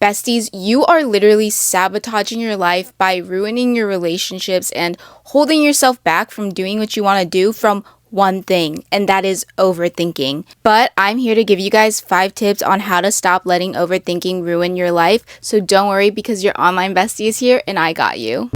Besties, you are literally sabotaging your life by ruining your relationships and holding yourself back from doing what you want to do from one thing, and that is overthinking. But I'm here to give you guys 5 tips on how to stop letting overthinking ruin your life. So don't worry, because your online bestie is here and I got you.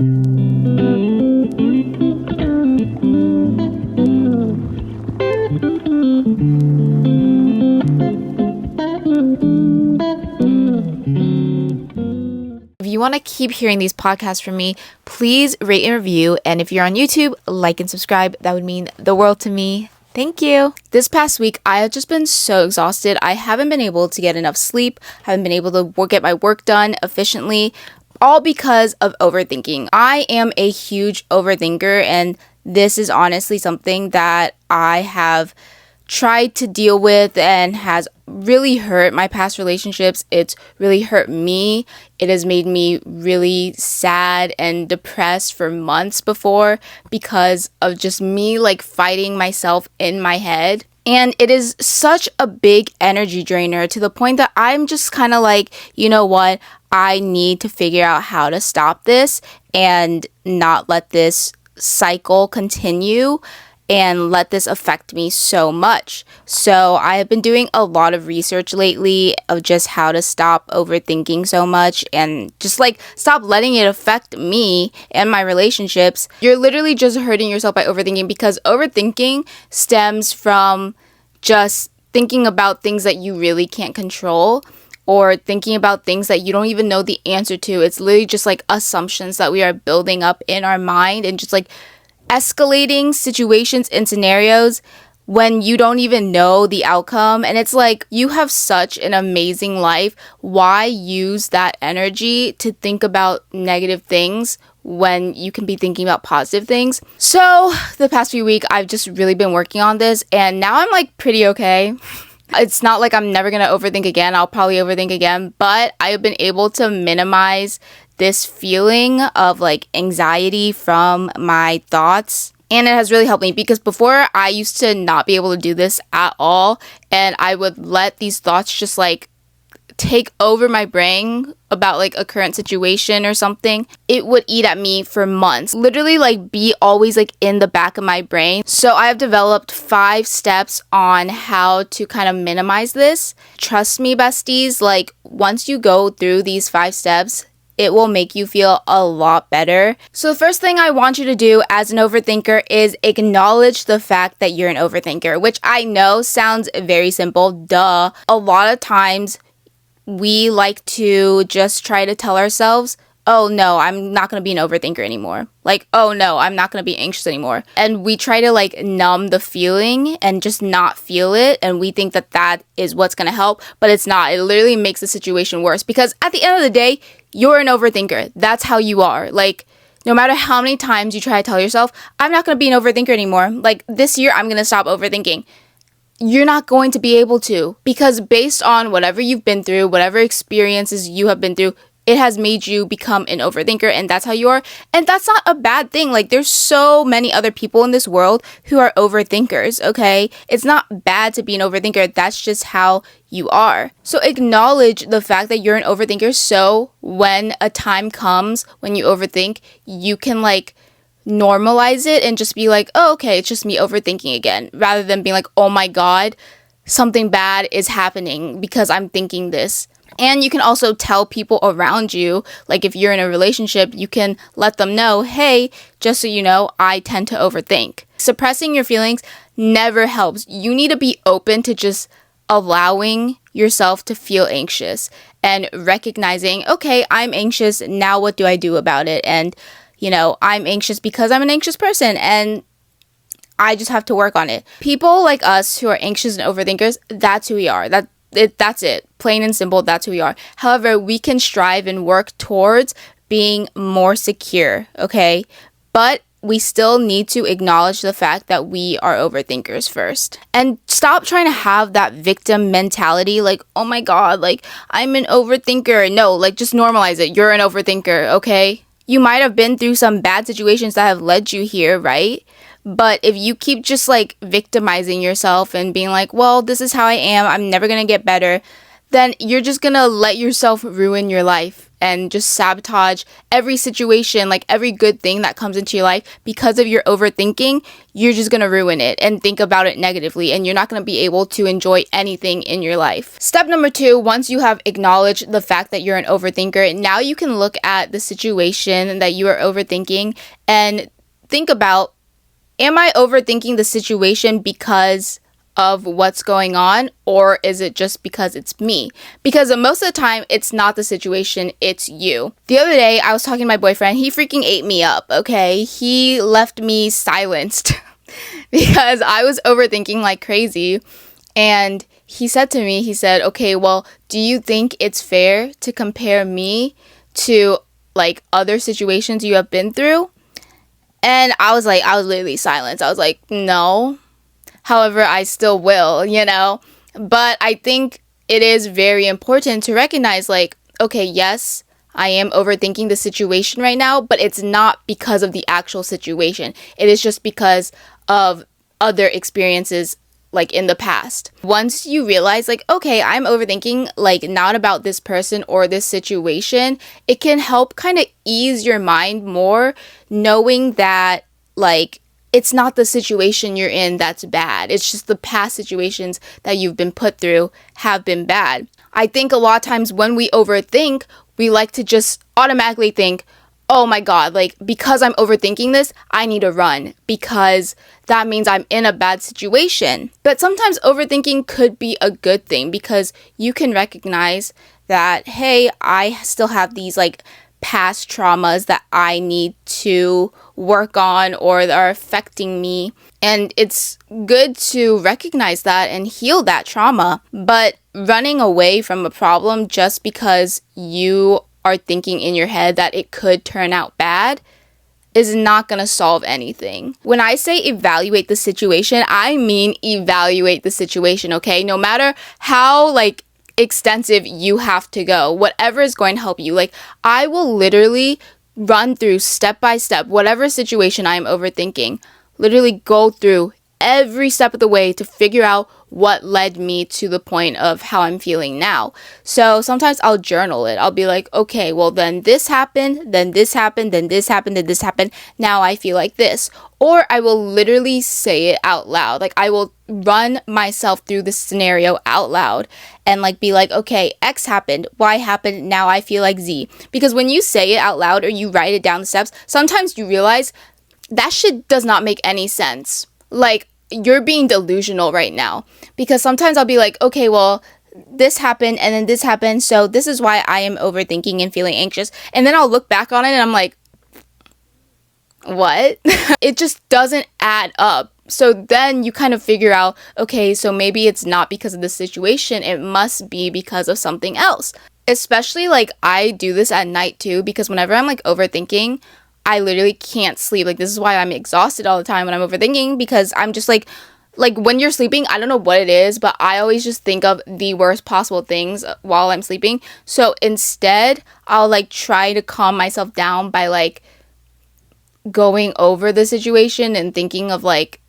If you want to keep hearing these podcasts from me, please rate and review. And if you're on YouTube, like and subscribe. That would mean the world to me. Thank you. This past week, I have just been so exhausted. I haven't been able to get enough sleep. Haven't been able to get my work done efficiently. All because of overthinking. I am a huge overthinker, and this is honestly something that I have tried to deal with and has really hurt my past relationships. It's really hurt me. It has made me really sad and depressed for months before because of just me fighting myself in my head. And it is such a big energy drainer to the point that I'm just kind of you know what? I need to figure out how to stop this and not let this cycle continue and let this affect me so much. So I have been doing a lot of research lately of just how to stop overthinking so much and just stop letting it affect me and my relationships. You're literally just hurting yourself by overthinking, because overthinking stems from just thinking about things that you really can't control, or thinking about things that you don't even know the answer to. It's literally just assumptions that we are building up in our mind and just escalating situations and scenarios when you don't even know the outcome. And it's you have such an amazing life. Why use that energy to think about negative things when you can be thinking about positive things? So the past few weeks, I've just really been working on this, and now I'm pretty okay. It's not I'm never gonna overthink again. I'll probably overthink again, but I've been able to minimize this feeling of anxiety from my thoughts. And it has really helped me, because before I used to not be able to do this at all, and I would let these thoughts just take over my brain about a current situation or something. It would eat at me for months, literally be always in the back of my brain. So I have developed 5 steps on how to kind of minimize this. Trust me, besties, once you go through these 5 steps, it will make you feel a lot better. So the first thing I want you to do as an overthinker is acknowledge the fact that you're an overthinker, which I know sounds very simple, duh. A lot of times we like to just try to tell ourselves, oh no, I'm not going to be an overthinker anymore. Oh no, I'm not going to be anxious anymore. And we try to numb the feeling and just not feel it. And we think that that is what's going to help, but it's not. It literally makes the situation worse, because at the end of the day, you're an overthinker. That's how you are. No matter how many times you try to tell yourself, I'm not going to be an overthinker anymore. This year, I'm going to stop overthinking. You're not going to be able to, because based on whatever you've been through, whatever experiences you have been through, it has made you become an overthinker, and that's how you are. And that's not a bad thing. There's so many other people in this world who are overthinkers, okay? It's not bad to be an overthinker. That's just how you are. So acknowledge the fact that you're an overthinker, so when a time comes when you overthink, you can normalize it and just be oh, okay, it's just me overthinking again, rather than being oh my god, something bad is happening because I'm thinking this. And you can also tell people around you, if you're in a relationship, you can let them know, hey, just so you know, I tend to overthink. Suppressing your feelings never helps. You need to be open to just allowing yourself to feel anxious and recognizing, okay, I'm anxious, now what do I do about it? And I'm anxious because I'm an anxious person, and I just have to work on it. People like us who are anxious and overthinkers, that's who we are. That's it. Plain and simple, that's who we are. However, we can strive and work towards being more secure, okay? But we still need to acknowledge the fact that we are overthinkers first. And stop trying to have that victim mentality, oh my god, I'm an overthinker. No, just normalize it. You're an overthinker, okay? You might have been through some bad situations that have led you here, right? But if you keep just victimizing yourself and being well, this is how I am, I'm never gonna get better, then you're just gonna let yourself ruin your life and just sabotage every situation, like every good thing that comes into your life. Because of your overthinking, you're just gonna ruin it and think about it negatively, and you're not gonna be able to enjoy anything in your life. Step number 2, once you have acknowledged the fact that you're an overthinker, now you can look at the situation that you are overthinking and think about, am I overthinking the situation because of what's going on, or is it just because it's me? Because most of the time, it's not the situation, it's you. The other day, I was talking to my boyfriend. He freaking ate me up, okay? He left me silenced because I was overthinking like crazy. And he said to me, he said, okay, well, do you think it's fair to compare me to like other situations you have been through? And I was literally silenced. I was like, no. However, I still will, But I think it is very important to recognize, like, okay, yes, I am overthinking the situation right now, but it's not because of the actual situation. It is just because of other experiences, like, in the past. Once you realize, like, okay, I'm overthinking, like, not about this person or this situation, it can help kind of ease your mind more, knowing that, like, it's not the situation you're in that's bad. It's just the past situations that you've been put through have been bad. I think a lot of times when we overthink, we like to just automatically think, oh my God, like, because I'm overthinking this, I need to run because that means I'm in a bad situation. But sometimes overthinking could be a good thing because you can recognize that, hey, I still have these like past traumas that I need to work on or that are affecting me. And it's good to recognize that and heal that trauma. But running away from a problem just because you are thinking in your head that it could turn out bad is not going to solve anything. When I say evaluate the situation, I mean evaluate the situation, okay? No matter how like extensive you have to go, whatever is going to help you. Like, I will literally run through step by step whatever situation I'm overthinking, literally go through every step of the way to figure out what led me to the point of how I'm feeling now. So sometimes I'll journal it. I'll be like, okay, well then this happened, then this happened, then this happened, then this happened. Now I feel like this. Or I will literally say it out loud. Like, I will run myself through the scenario out loud and like be like, okay, X happened, Y happened, now I feel like Z. Because when you say it out loud or you write it down the steps, sometimes you realize that shit does not make any sense. Like, you're being delusional right now. Because sometimes I'll be like, okay, well, this happened and then this happened, so this is why I am overthinking and feeling anxious. And then I'll look back on it and I'm like, what? It just doesn't add up. So then you kind of figure out, okay, so maybe it's not because of the situation, it must be because of something else. Especially like I do this at night too, because whenever I'm like overthinking, I literally can't sleep. Like, this is why I'm exhausted all the time when I'm overthinking, because I'm just like when you're sleeping, I don't know what it is, but I always just think of the worst possible things while I'm sleeping. So instead, I'll like try to calm myself down by like going over the situation and thinking of like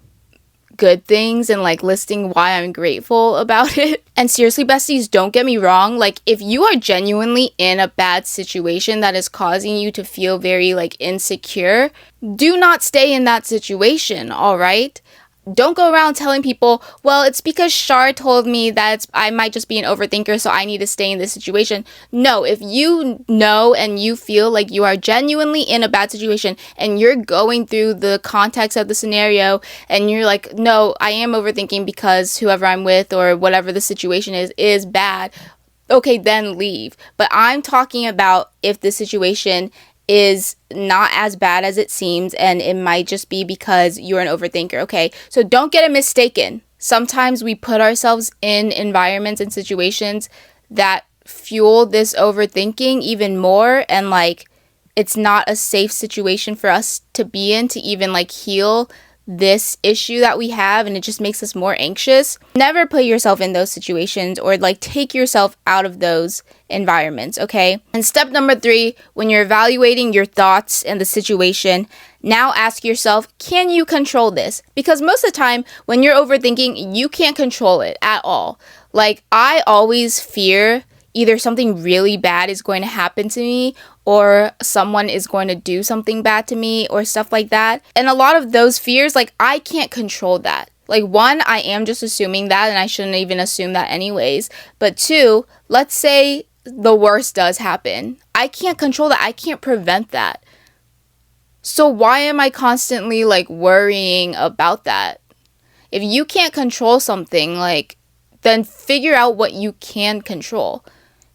good things and like listing why I'm grateful about it. And seriously, besties, don't get me wrong, like if you are genuinely in a bad situation that is causing you to feel very like insecure, do not stay in that situation, all right? Don't go around telling people, well, it's because Shar told me that I might just be an overthinker, so I need to stay in this situation. No, if you know and you feel like you are genuinely in a bad situation and you're going through the context of the scenario and you're like, no, I am overthinking because whoever I'm with or whatever the situation is bad, okay, then leave. But I'm talking about if the situation is not as bad as it seems, and it might just be because you're an overthinker, okay? So don't get it mistaken. Sometimes we put ourselves in environments and situations that fuel this overthinking even more, and like it's not a safe situation for us to be in to even like heal this issue that we have, and it just makes us more anxious. Never put yourself in those situations or like take yourself out of those environments, okay? And step number 3, when you're evaluating your thoughts and the situation, now ask yourself, can you control this? Because most of the time when you're overthinking, you can't control it at all. Like, I always fear either something really bad is going to happen to me or someone is going to do something bad to me or stuff like that. And a lot of those fears, like, I can't control that. Like, one, I am just assuming that, and I shouldn't even assume that anyways. But two, let's say the worst does happen. I can't control that. I can't prevent that. So why am I constantly, like, worrying about that? If you can't control something, like, then figure out what you can control.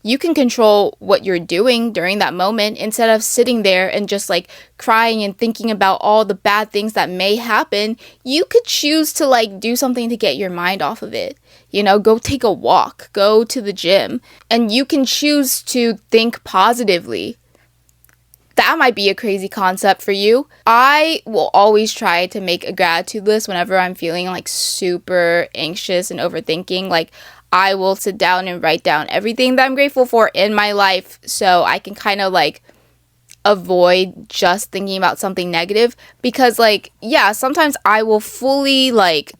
You can control what you're doing during that moment instead of sitting there and just like crying and thinking about all the bad things that may happen. You could choose to like do something to get your mind off of it. You know, go take a walk, go to the gym, and you can choose to think positively. That might be a crazy concept for you. I will always try to make a gratitude list whenever I'm feeling like super anxious and overthinking. Like, I will sit down and write down everything that I'm grateful for in my life so I can kind of like avoid just thinking about something negative. Because like, yeah, sometimes I will fully like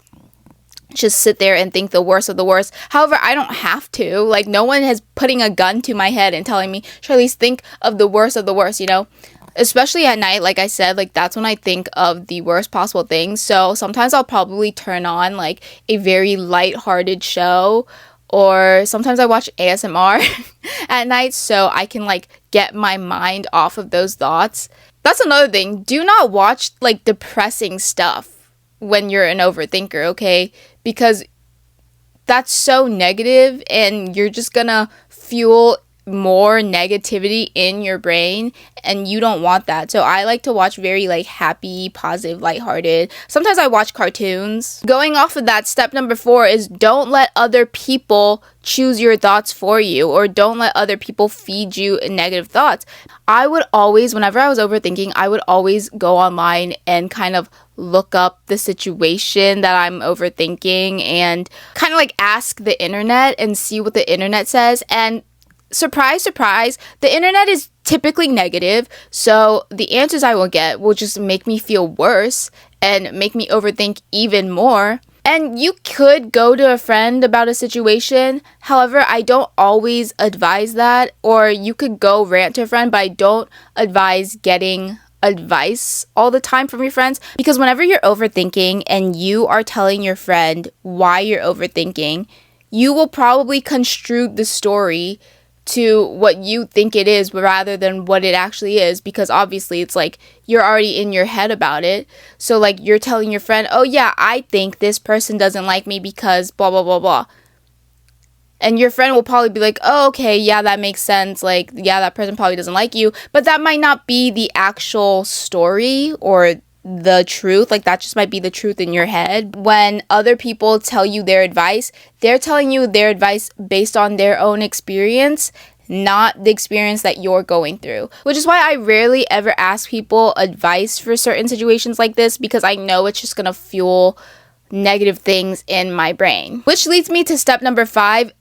just sit there and think the worst of the worst. However, I don't have to. Like, no one is putting a gun to my head and telling me, Charlize, think of the worst, you know? Especially at night, like I said, like that's when I think of the worst possible things. So sometimes I'll probably turn on like a very lighthearted show, or sometimes I watch ASMR at night so I can like get my mind off of those thoughts. That's another thing. Do not watch like depressing stuff when you're an overthinker, okay? Because that's so negative and you're just gonna fuel more negativity in your brain, and you don't want that. So I like to watch very like happy, positive, lighthearted. Sometimes I watch cartoons. Going off of that, step number 4 is don't let other people choose your thoughts for you, or don't let other people feed you negative thoughts. I would always, whenever I was overthinking, I would always go online and kind of look up the situation that I'm overthinking and kind of like ask the internet and see what the internet says. And surprise, surprise, the internet is typically negative, so the answers I will get will just make me feel worse and make me overthink even more. And you could go to a friend about a situation. However, I don't always advise that. Or you could go rant to a friend, but I don't advise getting advice all the time from your friends, because whenever you're overthinking and you are telling your friend why you're overthinking, you will probably construe the story to what you think it is rather than what it actually is, because obviously it's like you're already in your head about it. So like you're telling your friend, oh yeah, I think this person doesn't like me because blah blah blah blah, and your friend will probably be like, oh okay, yeah, that makes sense, like yeah, that person probably doesn't like you, but that might not be the actual story or the truth. Like that just might be the truth in your head. When other people tell you their advice, they're telling you their advice based on their own experience, not the experience that you're going through. Which is why I rarely ever ask people advice for certain situations like this, because I know it's just gonna fuel negative things in my brain. Which leads me to step number 5.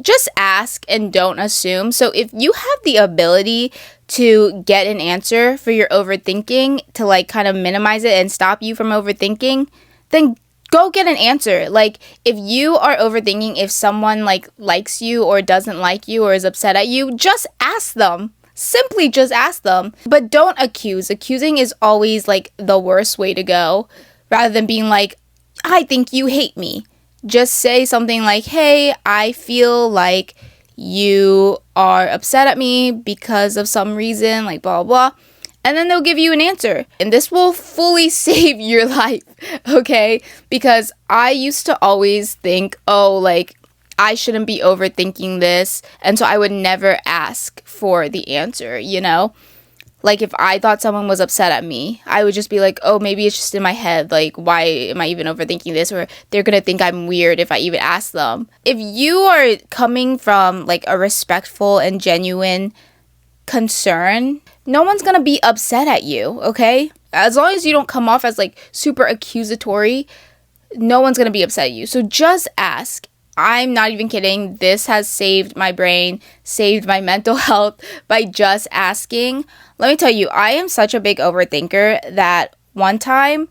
Just ask and don't assume. So if you have the ability to get an answer for your overthinking to like kind of minimize it and stop you from overthinking, then go get an answer. Like if you are overthinking if someone like likes you or doesn't like you or is upset at you, just ask them. Simply just ask them. But don't accuse. Accusing is always like the worst way to go, rather than being like, I think you hate me. Just say something like, hey, I feel like you are upset at me because of some reason, like blah, blah, blah. And then they'll give you an answer. And this will fully save your life, okay? Because I used to always think, oh, like, I shouldn't be overthinking this. And so I would never ask for the answer, you know? Like, if I thought someone was upset at me, I would just be like, oh, maybe it's just in my head. Like, why am I even overthinking this? Or they're going to think I'm weird if I even ask them. If you are coming from, like, a respectful and genuine concern, no one's going to be upset at you, okay? As long as you don't come off as, like, super accusatory, no one's going to be upset at you. So just ask. I'm not even kidding. This has saved my brain, saved my mental health by just asking. Let me tell you, I am such a big overthinker that one time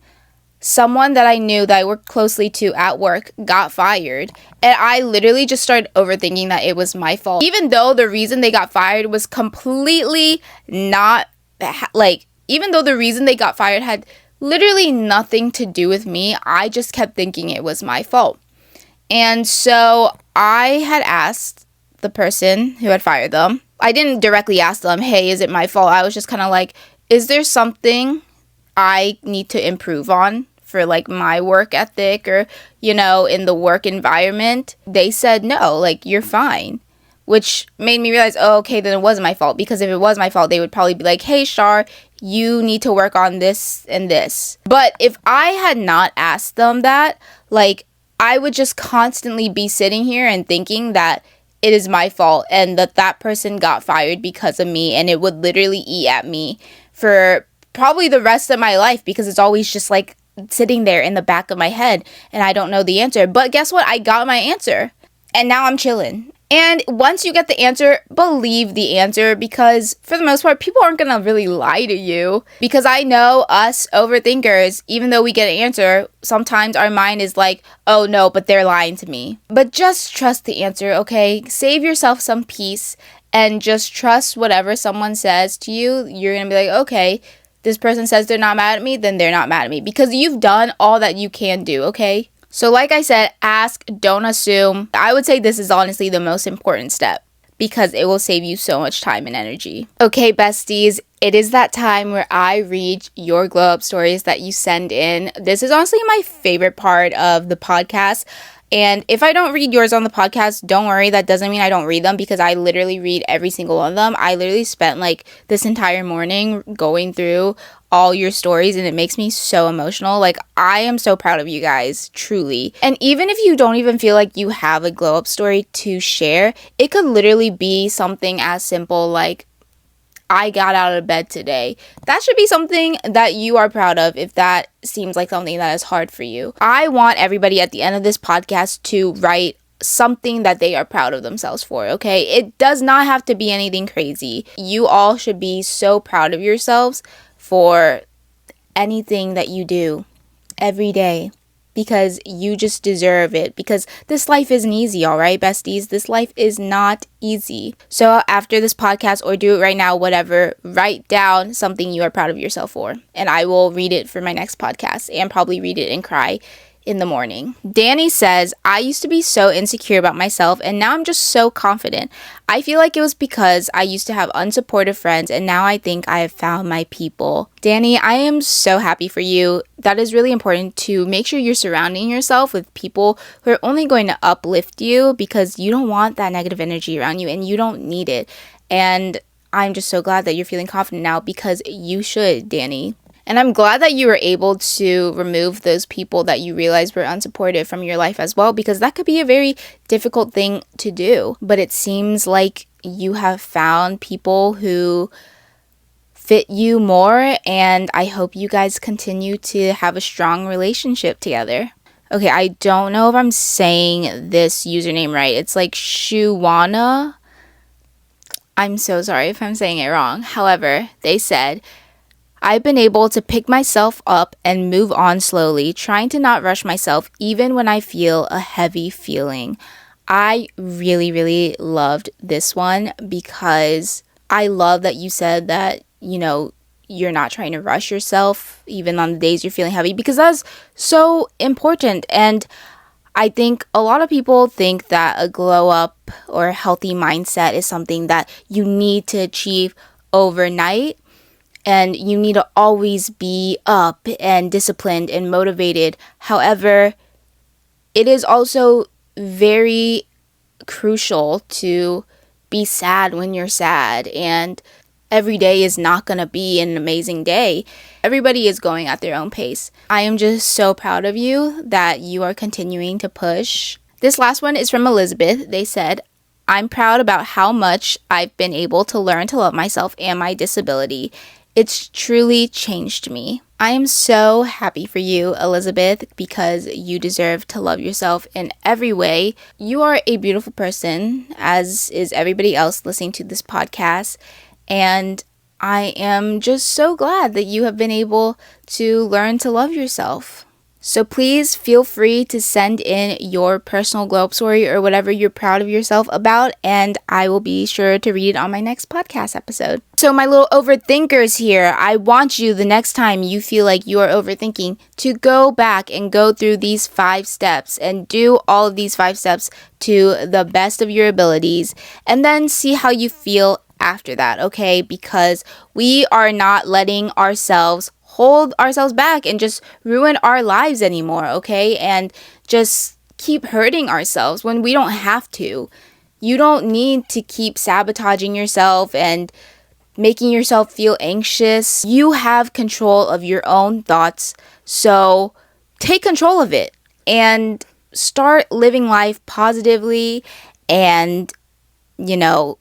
someone that I knew that I worked closely to at work got fired, and I literally just started overthinking that it was my fault. Even though the reason they got fired was completely not, even though the reason they got fired had literally nothing to do with me, I just kept thinking it was my fault. And so I had asked the person who had fired them. I didn't directly ask them, hey, is it my fault? I was just kind of like, is there something I need to improve on for like my work ethic or, in the work environment? They said, no, like, you're fine. Which made me realize, oh, okay, then it wasn't my fault. Because if it was my fault, they would probably be like, hey, Char, you need to work on this and this. But if I had not asked them that, like, I would just constantly be sitting here and thinking that it is my fault and that person got fired because of me, and it would literally eat at me for probably the rest of my life because it's always just like sitting there in the back of my head and I don't know the answer. But guess what? I got my answer and now I'm chilling. And once you get the answer, believe the answer, because for the most part, people aren't going to really lie to you. Because I know us overthinkers, even though we get an answer, sometimes our mind is like, oh no, but they're lying to me. But just trust the answer, okay? Save yourself some peace and just trust whatever someone says to you. You're going to be like, okay, this person says they're not mad at me, then they're not mad at me. Because you've done all that you can do, okay? So like I said, ask, don't assume. I would say this is honestly the most important step because it will save you so much time and energy. Okay, besties, it is that time where I read your glow up stories that you send in. This is honestly my favorite part of the podcast. And if I don't read yours on the podcast, don't worry. That doesn't mean I don't read them because I literally read every single one of them. I literally spent like this entire morning going through all your stories and it makes me so emotional. Like, I am so proud of you guys, truly. And even if you don't even feel like you have a glow up story to share, it could literally be something as simple like, I got out of bed today. That should be something that you are proud of if that seems like something that is hard for you. I want everybody at the end of this podcast to write something that they are proud of themselves for, okay? It does not have to be anything crazy. You all should be so proud of yourselves for anything that you do every day. Because you just deserve it. Because this life isn't easy, all right, besties? This life is not easy. So after this podcast, or do it right now, whatever, write down something you are proud of yourself for. And I will read it for my next podcast and probably read it and cry in the morning. Danny says, I used to be so insecure about myself and now I'm just so confident. I feel like it was because I used to have unsupportive friends and now I think I have found my people. Danny, I am so happy for you. That is really important to make sure you're surrounding yourself with people who are only going to uplift you because you don't want that negative energy around you and you don't need it. And I'm just so glad that you're feeling confident now because you should, Danny. And I'm glad that you were able to remove those people that you realized were unsupportive from your life as well, because that could be a very difficult thing to do. But it seems like you have found people who fit you more, and I hope you guys continue to have a strong relationship together. Okay, I don't know if I'm saying this username right. It's like Shuwana. I'm so sorry if I'm saying it wrong. However, they said, I've been able to pick myself up and move on slowly, trying to not rush myself even when I feel a heavy feeling. I really, really loved this one because I love that you said that, you're not trying to rush yourself even on the days you're feeling heavy, because that's so important. And I think a lot of people think that a glow up or healthy mindset is something that you need to achieve overnight. And you need to always be up and disciplined and motivated. However, it is also very crucial to be sad when you're sad. And every day is not going to be an amazing day. Everybody is going at their own pace. I am just so proud of you that you are continuing to push. This last one is from Elizabeth. They said, I'm proud about how much I've been able to learn to love myself and my disability. It's truly changed me. I am so happy for you, Elizabeth, because you deserve to love yourself in every way. You are a beautiful person, as is everybody else listening to this podcast. And I am just so glad that you have been able to learn to love yourself. So please feel free to send in your personal glow up story or whatever you're proud of yourself about, and I will be sure to read it on my next podcast episode. So my little overthinkers here, I want you the next time you feel like you are overthinking to go back and go through these 5 steps and do all of these 5 steps to the best of your abilities, and then see how you feel after that, okay? Because we are not letting ourselves hold ourselves back and just ruin our lives anymore, okay? And just keep hurting ourselves when we don't have to. You don't need to keep sabotaging yourself and making yourself feel anxious. You have control of your own thoughts, so take control of it and start living life positively and,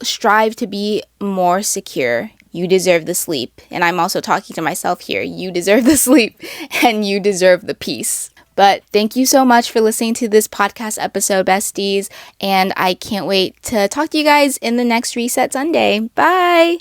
strive to be more secure. You deserve the sleep. And I'm also talking to myself here. You deserve the sleep and you deserve the peace. But thank you so much for listening to this podcast episode, besties. And I can't wait to talk to you guys in the next Reset Sunday. Bye.